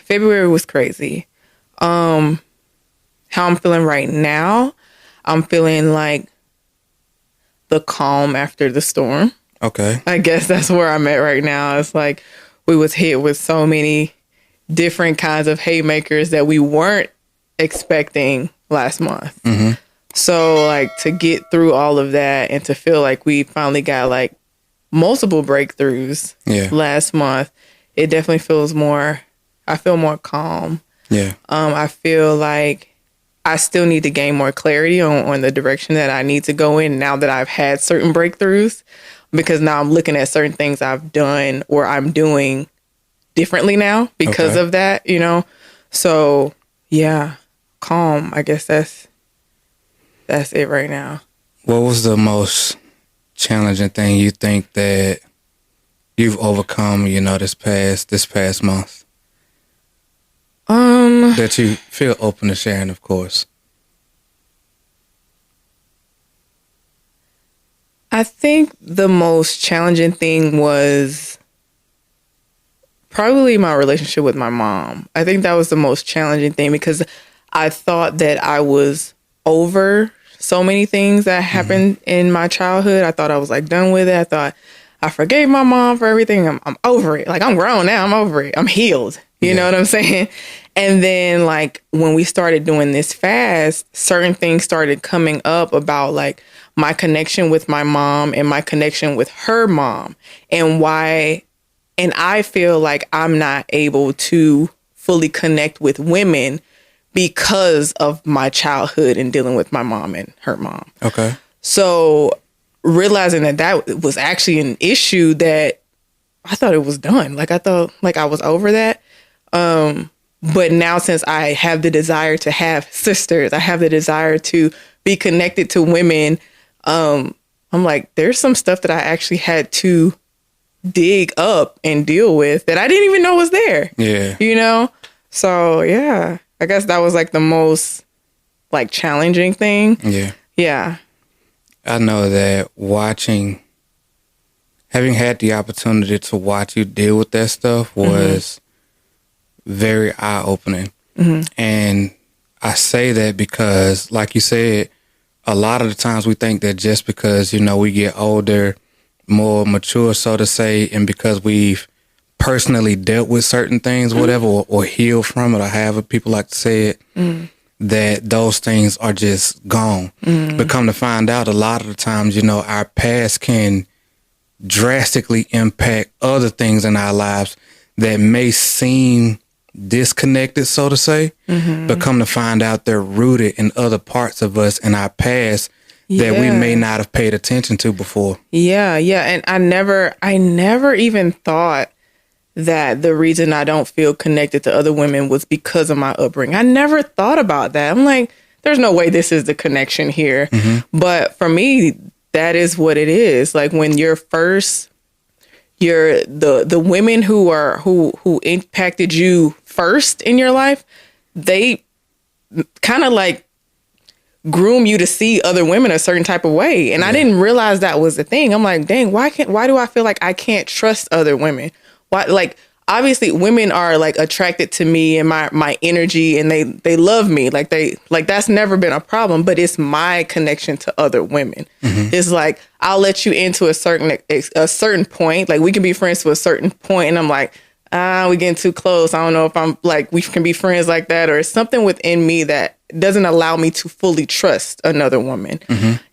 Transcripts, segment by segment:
February was crazy. How I'm feeling right now, I'm feeling like the calm after the storm. Okay. I guess that's where I'm at right now. It's like we was hit with so many different kinds of haymakers that we weren't expecting last month. Mm-hmm. So like to get through all of that and to feel like we finally got like multiple breakthroughs last month, it definitely feels more, I feel more calm. Yeah. I feel like I still need to gain more clarity on the direction that I need to go in now that I've had certain breakthroughs, because now I'm looking at certain things I've done or I'm doing differently now because of that, you know? So yeah, calm. I guess that's it right now. What was the most challenging thing you think that you've overcome, you know, this past month? That you feel open to sharing, of course. I think the most challenging thing was probably my relationship with my mom. I think that was the most challenging thing because I thought that I was over so many things that happened in my childhood. I thought I was like done with it. I thought I forgave my mom for everything. I'm over it. Like I'm grown now. I'm over it. I'm healed. You know what I'm saying? And then like when we started doing this fast, certain things started coming up about like my connection with my mom and my connection with her mom and why. And I feel like I'm not able to fully connect with women because of my childhood and dealing with my mom and her mom. Okay. So realizing that was actually an issue that I thought it was done. Like I thought like I was over that. But now since I have the desire to have sisters, I have the desire to be connected to women. I'm like, there's some stuff that I actually had to dig up and deal with that I didn't even know was there. Yeah. You know? So yeah, I guess that was like the most like challenging thing. Yeah. Yeah. I know that having had the opportunity to watch you deal with that stuff was very eye-opening. And I say that because, like you said, a lot of the times we think that just because, you know, we get older, more mature, so to say, and because we've personally dealt with certain things, whatever, or healed from it, or however people like to say it, that those things are just gone. But come to find out, a lot of the times, you know, our past can drastically impact other things in our lives that may seem disconnected, so to say, but come to find out they're rooted in other parts of us in our past that we may not have paid attention to before. Yeah. And I never even thought that the reason I don't feel connected to other women was because of my upbringing. I never thought about that. I'm like, there's no way this is the connection here. But for me, that is what it is. Like when the women who impacted you first in your life, they kind of like groom you to see other women a certain type of way. And I didn't realize that was the thing. I'm like, dang, why do I feel like I can't trust other women? Why, like, obviously women are like attracted to me and my energy and they love me. Like that's never been a problem, but it's my connection to other women. It's like, I'll let you into a certain point. Like we can be friends to a certain point and I'm like, we getting too close. I don't know if I'm like, we can be friends like that, or it's something within me that doesn't allow me to fully trust another woman.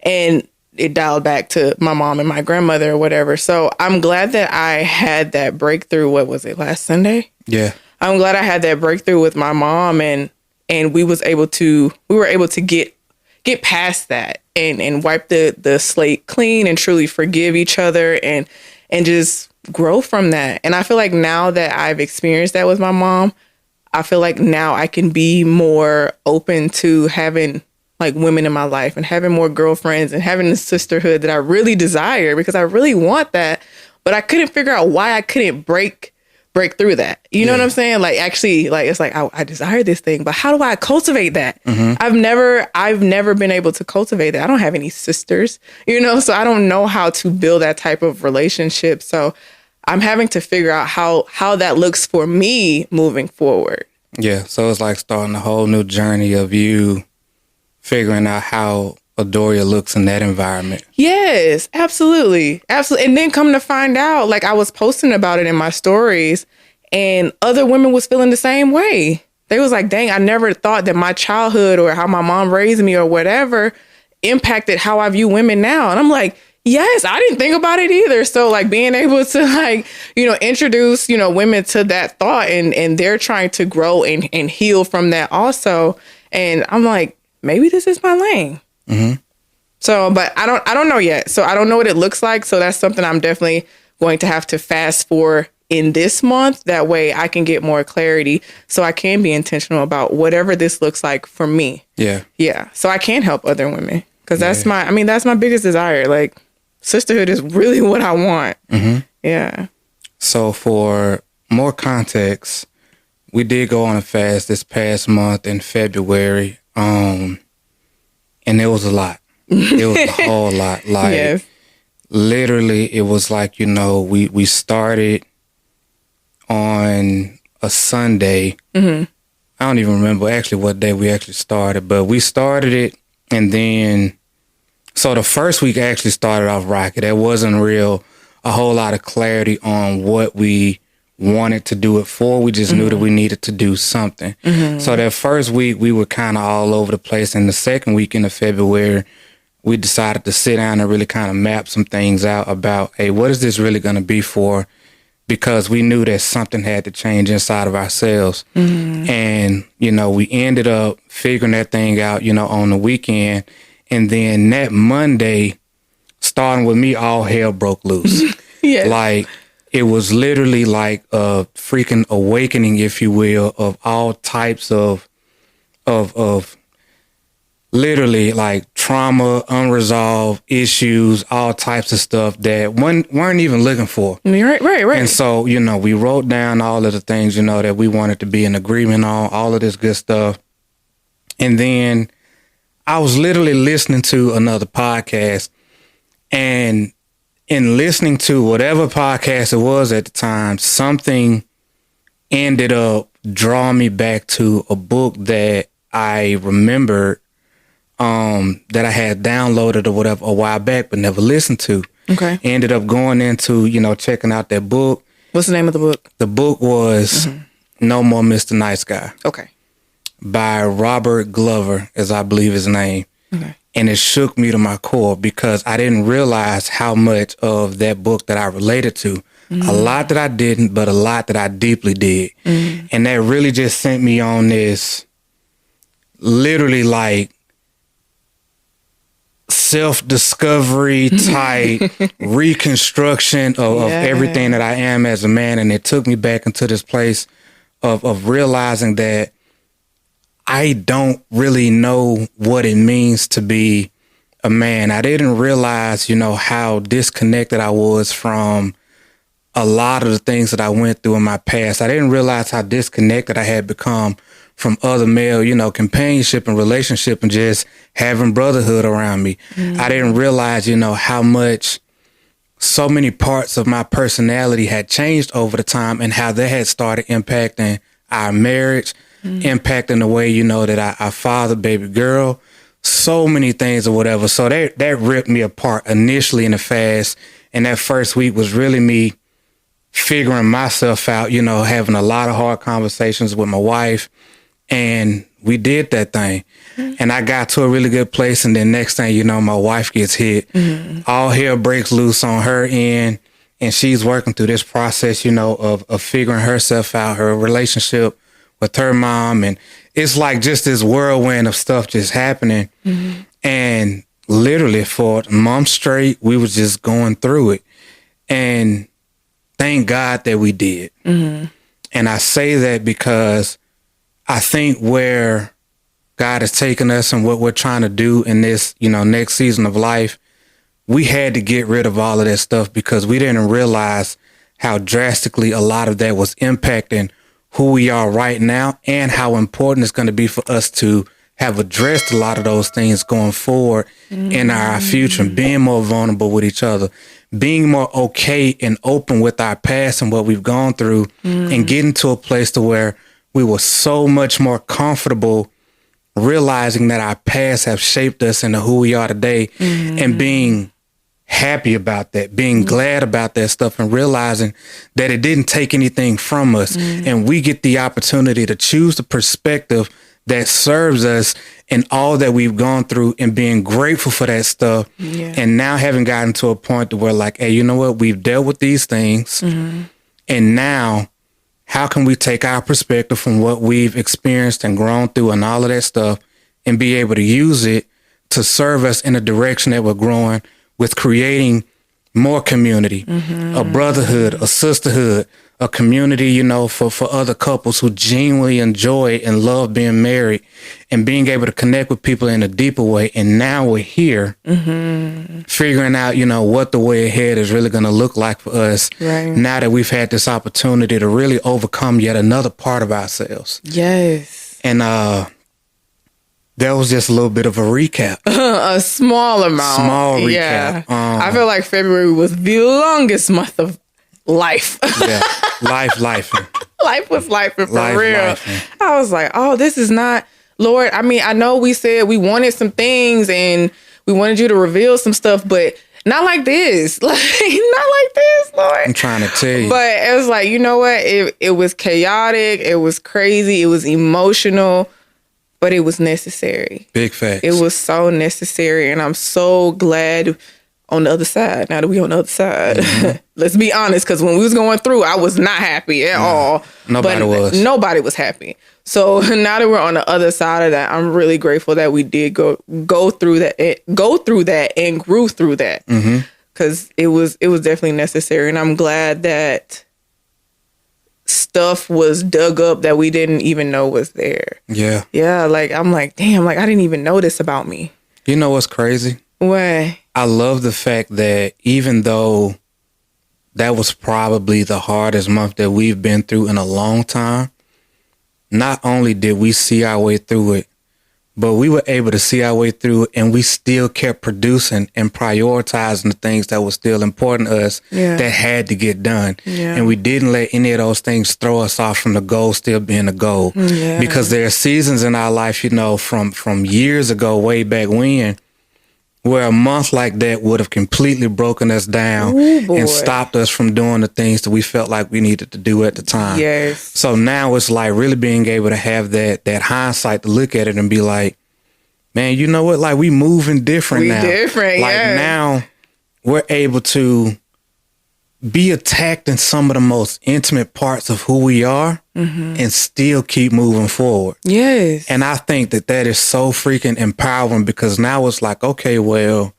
And it dialed back to my mom and my grandmother or whatever. So I'm glad that I had that breakthrough. What was it, last Sunday? Yeah. I'm glad I had that breakthrough with my mom and we were able to get past that and wipe the slate clean and truly forgive each other and just grow from that. And I feel like now that I've experienced that with my mom, I feel like now I can be more open to having like women in my life and having more girlfriends and having the sisterhood that I really desire, because I really want that, but I couldn't figure out why I couldn't break through that. You know what I'm saying? Like actually, like it's like I desire this thing, but how do I cultivate that? I've never been able to cultivate that. I don't have any sisters, you know, so I don't know how to build that type of relationship. So I'm having to figure out how that looks for me moving forward. Yeah. So it's like starting a whole new journey of you figuring out how Adoria looks in that environment. Yes, absolutely. Absolutely. And then come to find out, like I was posting about it in my stories and other women was feeling the same way. They was like, dang, I never thought that my childhood or how my mom raised me or whatever impacted how I view women now. And I'm like, yes, I didn't think about it either. So like being able to like, introduce, women to that thought and they're trying to grow and heal from that also. And I'm like, maybe this is my lane. Mm-hmm. So, but I don't know yet. So I don't know what it looks like. So that's something I'm definitely going to have to fast for in this month. That way I can get more clarity so I can be intentional about whatever this looks like for me. Yeah. Yeah. So I can help other women because that's my biggest desire. Like sisterhood is really what I want. Mm-hmm. Yeah. So for more context, we did go on a fast this past month in February. And it was a lot. It was a whole lot. Like, yes. Literally, it was like, we started on a Sunday. Mm-hmm. I don't even remember actually what day we actually started, but we started it. And then, so the first week actually started off rocky. There wasn't a whole lot of clarity on what we wanted to do it for. We just knew that we needed to do something. Mm-hmm. So that first week we were kind of all over the place. And the second weekend of February, we decided to sit down and really kind of map some things out about, hey, what is this really going to be for? Because we knew that something had to change inside of ourselves. Mm-hmm. And, we ended up figuring that thing out, on the weekend. And then that Monday, starting with me, all hell broke loose. Yes. Like, it was literally like a freaking awakening, if you will, of all types of literally like trauma, unresolved issues, all types of stuff that weren't even looking for. Right. And so, we wrote down all of the things, that we wanted to be in agreement on, all of this good stuff. And then I was literally listening to another podcast, and in listening to whatever podcast it was at the time, something ended up drawing me back to a book that I remembered that I had downloaded or whatever a while back, but never listened to. Okay. Ended up going into, checking out that book. What's the name of the book? The book was No More Mr. Nice Guy. Okay. By Robert Glover, as I believe his name. Okay. And it shook me to my core because I didn't realize how much of that book that I related to. Mm-hmm. A lot that I didn't, but a lot that I deeply did. Mm-hmm. And that really just sent me on this literally like self-discovery type reconstruction of everything that I am as a man. And it took me back into this place of realizing that I don't really know what it means to be a man. I didn't realize, how disconnected I was from a lot of the things that I went through in my past. I didn't realize how disconnected I had become from other male, companionship and relationship and just having brotherhood around me. Mm-hmm. I didn't realize, how much so many parts of my personality had changed over the time and how that had started impacting our marriage, impacting the way, that I father baby girl, so many things or whatever. So that ripped me apart initially in the fast. And that first week was really me figuring myself out, having a lot of hard conversations with my wife. And we did that thing. And I got to a really good place. And then next thing my wife gets hit. All hell breaks loose on her end. And she's working through this process, of figuring herself out, her relationship with her mom. And it's like just this whirlwind of stuff just happening. Mm-hmm. And literally for a month straight, we was just going through it. And thank God that we did. Mm-hmm. And I say that because I think where God has taken us and what we're trying to do in this, next season of life, we had to get rid of all of that stuff because we didn't realize how drastically a lot of that was impacting who we are right now and how important it's going to be for us to have addressed a lot of those things going forward in our future and being more vulnerable with each other, being more okay and open with our past and what we've gone through, and getting to a place to where we were so much more comfortable realizing that our past have shaped us into who we are today, and being happy about that, being glad about that stuff, and realizing that it didn't take anything from us. And we get the opportunity to choose the perspective that serves us in all that we've gone through, and being grateful for that stuff. And now having gotten to a point to where like, hey, you know what? We've dealt with these things. And now how can we take our perspective from what we've experienced and grown through and all of that stuff, and be able to use it to serve us in the direction that we're growing, with creating more community, a brotherhood, a sisterhood, a community, you know, for other couples who genuinely enjoy and love being married, and being able to connect with people in a deeper way. And now we're here figuring out, you know, what the way ahead is really going to look like for us. Now that we've had this opportunity to really overcome yet another part of ourselves. And that was just a little bit of a recap. A small amount. Small recap. Yeah. I feel like February was the longest month of life. Life. Life was life for real. Life. I was like, oh, this is not, Lord. I mean, I know we said we wanted some things and we wanted you to reveal some stuff, but not like this. Like, not like this, Lord. I'm trying to tell you. But it was like, you know what? It was chaotic. It was crazy. It was emotional. But it was necessary. Big facts. It was so necessary. And I'm so glad on the other side. Now that we on the other side. Let's be honest, because when we was going through, I was not happy at all. Nobody was happy. So now that we're on the other side of that, I'm really grateful that we did go through that and grew through that. Because it was definitely necessary. And I'm glad that stuff was dug up that we didn't even know was there. Yeah, like I'm like, damn, like I didn't even know this about me. You know what's crazy? What? I love the fact that even though that was probably the hardest month that we've been through in a long time, not only did we see our way through it, but we were able to see our way through it, and we still kept producing and prioritizing the things that were still important to us that had to get done. And we didn't let any of those things throw us off from the goal still being a goal. Because there are seasons in our life, you know, from years ago, way back when, where a month like that would have completely broken us down and stopped us from doing the things that we felt like we needed to do at the time. So now it's like really being able to have that hindsight to look at it and be like, man, you know what? Like we moving different now. Now we're able to be attacked in some of the most intimate parts of who we are and still keep moving forward. And I think that is so freaking empowering, because now it's like, okay, well,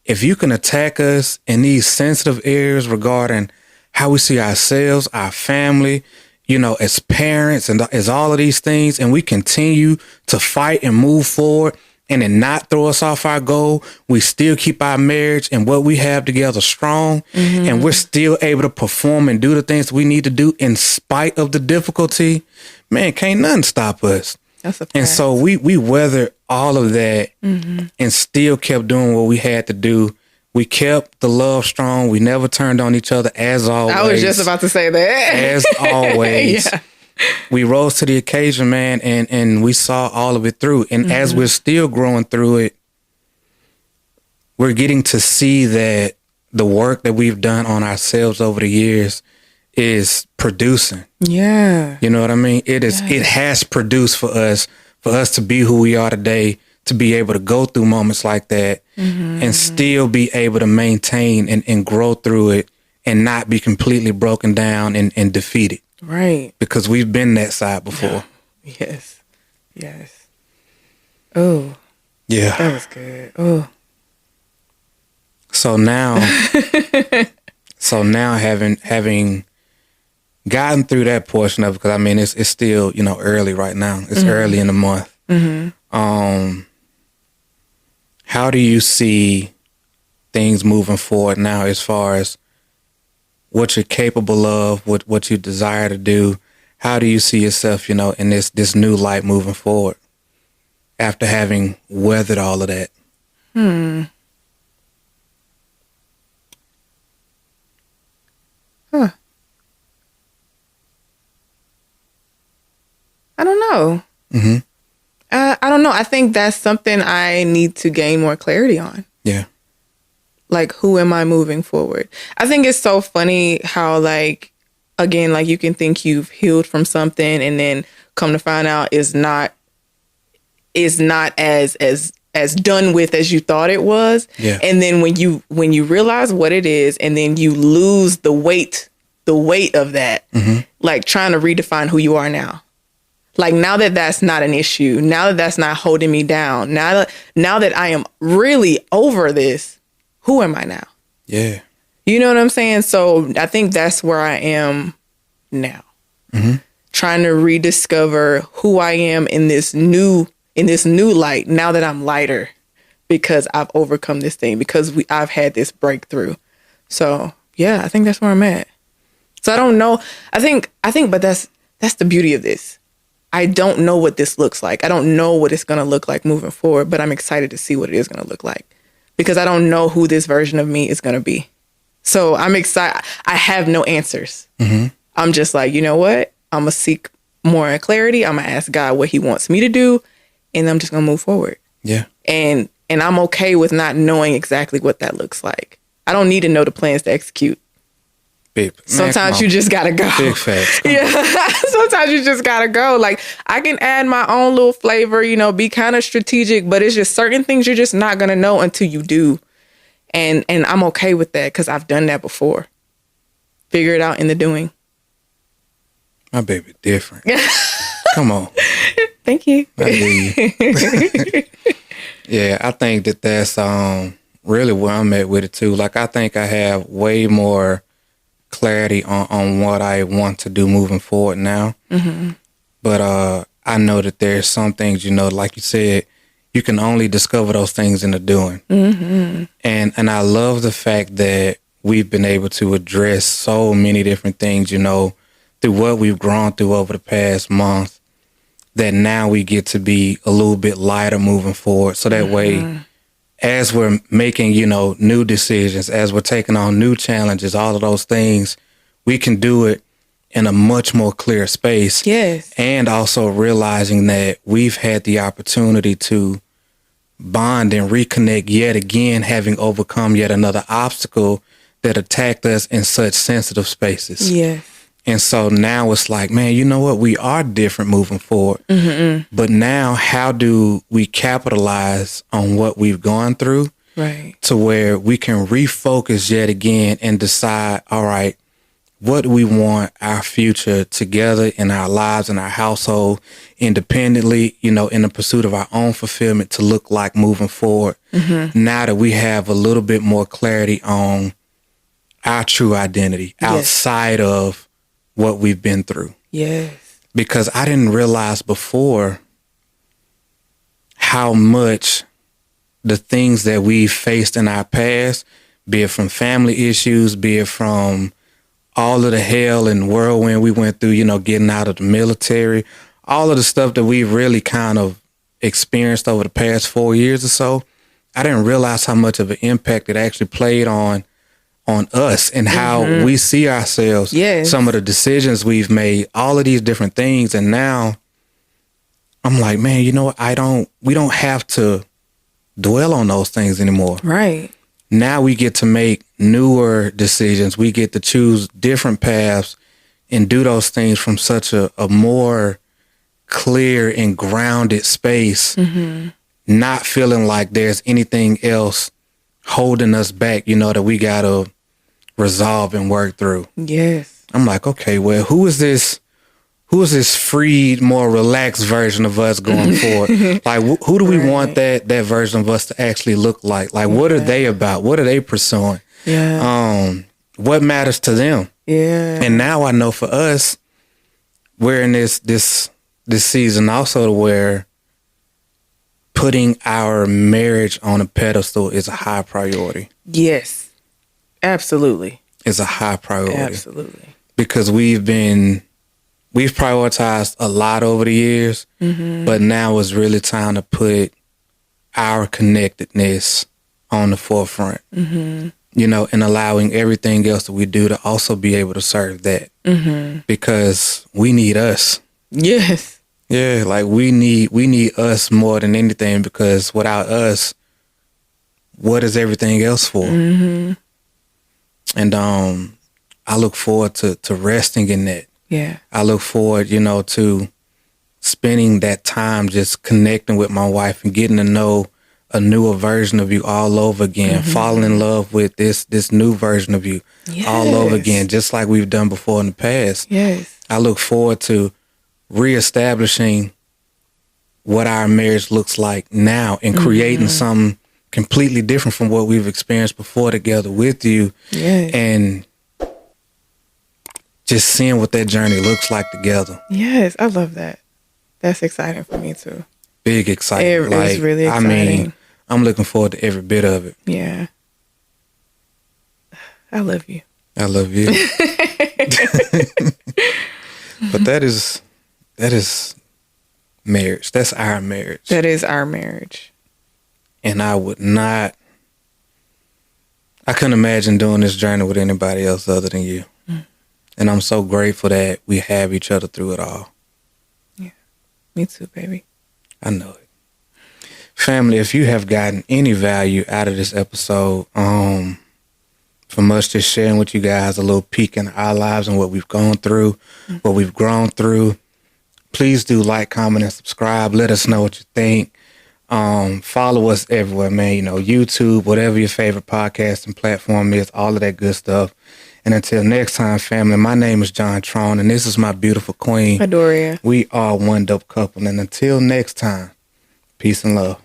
if you can attack us in these sensitive areas regarding how we see ourselves, our family, you know, as parents and as all of these things, and we continue to fight and move forward and then not throw us off our goal, we still keep our marriage and what we have together strong, and we're still able to perform and do the things we need to do in spite of the difficulty, man, can't nothing stop us. That's a fact. And so we weathered all of that and still kept doing what we had to do. We kept the love strong. We never turned on each other, as always. I was just about to say that. As always. We rose to the occasion, man, and we saw all of it through. And as we're still growing through it, we're getting to see that the work that we've done on ourselves over the years is producing. You know what I mean? It has produced for us to be who we are today, to be able to go through moments like that and still be able to maintain and grow through it and not be completely broken down and defeated. Because we've been that side before. Yes. Oh. Yeah. That was good. Oh. So now having gotten through that portion of it, because I mean it's still, you know, early right now. It's early in the month. How do you see things moving forward now, as far as what you're capable of, what you desire to do? How do you see yourself, you know, in this new light moving forward after having weathered all of that? Huh. I don't know. Mm-hmm. I don't know. I think that's something I need to gain more clarity on. Yeah. Like, who am I moving forward? I think it's so funny how, like, again, like, you can think you've healed from something and then come to find out is not as done with as you thought it was. Yeah. And then when you realize what it is, and then you lose the weight of that, like trying to redefine who you are now. Like, now that that's not an issue, now that that's not holding me down, now that I am really over this, who am I now? Yeah. You know what I'm saying? So I think that's where I am now. Trying to rediscover who I am in this new light, now that I'm lighter, because I've overcome this thing, because I've had this breakthrough. So yeah, I think that's where I'm at. So I don't know. I think, but that's the beauty of this. I don't know what this looks like. I don't know what it's going to look like moving forward, but I'm excited to see what it is going to look like, because I don't know who this version of me is going to be. So I'm excited. I have no answers. I'm just like, you know what? I'm going to seek more clarity. I'm going to ask God what he wants me to do, and I'm just going to move forward. Yeah. And I'm okay with not knowing exactly what that looks like. I don't need to know the plans to execute. Sometimes you just gotta go. Big facts. Yeah. Sometimes you just gotta go. Like, I can add my own little flavor, be kind of strategic, but it's just certain things you're just not gonna know until you do. And I'm okay with that, because I've done that before. Figure it out in the doing. My baby different. Come on. Thank you. I hear you. Yeah, I think that's really where I'm at with it too. Like, I think I have way more clarity on what I want to do moving forward now. But I know that there's some things, like you said, you can only discover those things in the doing. And I love the fact that we've been able to address so many different things, through what we've grown through over the past month, that now we get to be a little bit lighter moving forward. So that way, as we're making, new decisions, as we're taking on new challenges, all of those things, we can do it in a much more clear space. Yes. And also realizing that we've had the opportunity to bond and reconnect yet again, having overcome yet another obstacle that attacked us in such sensitive spaces. Yes. And so now it's like, man, you know what? We are different moving forward. But now, how do we capitalize on what we've gone through? Right. To where we can refocus yet again and decide, all right, what do we want our future together in our lives and our household, independently, in the pursuit of our own fulfillment, to look like moving forward. Now that we have a little bit more clarity on our true identity outside of what we've been through. Yes. Because I didn't realize before how much the things that we faced in our past, be it from family issues, be it from all of the hell and whirlwind we went through, getting out of the military, all of the stuff that we've really kind of experienced over the past 4 years or so, I didn't realize how much of an impact it actually played on us and how we see ourselves, some of the decisions we've made, all of these different things. And now I'm like, man, you know what? We don't have to dwell on those things anymore. Right. Now we get to make newer decisions. We get to choose different paths and do those things from such a more clear and grounded space, not feeling like there's anything else holding us back, that we got to resolve and work through. Yes. I'm like, okay, well, who is this freed, more relaxed version of us going forward? Like, who do we want that version of us to actually look like? Like, what are they about? What are they pursuing? Yeah. What matters to them? Yeah. And now I know for us, we're in this season also to where putting our marriage on a pedestal is a high priority. Yes. Absolutely. It's a high priority. Absolutely. Because we've prioritized a lot over the years, but now it's really time to put our connectedness on the forefront. you know, and allowing everything else that we do to also be able to serve that. Because we need us. Yes. Yeah, like we need us more than anything, because without us, what is everything else for? And I look forward to resting in that. Yeah. I look forward, you know, to spending that time just connecting with my wife and getting to know a newer version of you all over again, falling in love with this new version of you all over again, just like we've done before in the past. Yes. I look forward to reestablishing what our marriage looks like now and creating something completely different from what we've experienced before together with you. Yes. And just seeing what that journey looks like together. Yes. I love that. That's exciting for me too. Big excitement. It's really exciting. I mean, I'm looking forward to every bit of it. Yeah. I love you. I love you. But that is marriage. That's our marriage. That is our marriage. And I couldn't imagine doing this journey with anybody else other than you. And I'm so grateful that we have each other through it all. Yeah. Me too, baby. I know it. Family, if you have gotten any value out of this episode, from us just sharing with you guys a little peek in our lives and what we've gone through, what we've grown through, please do like, comment, and subscribe. Let us know what you think. Follow us everywhere, man. You know, YouTube, whatever your favorite podcasting platform is, all of that good stuff. And until next time, family, my name is John Trone, and this is my beautiful queen, Adoria. We are one dope couple. And until next time, peace and love.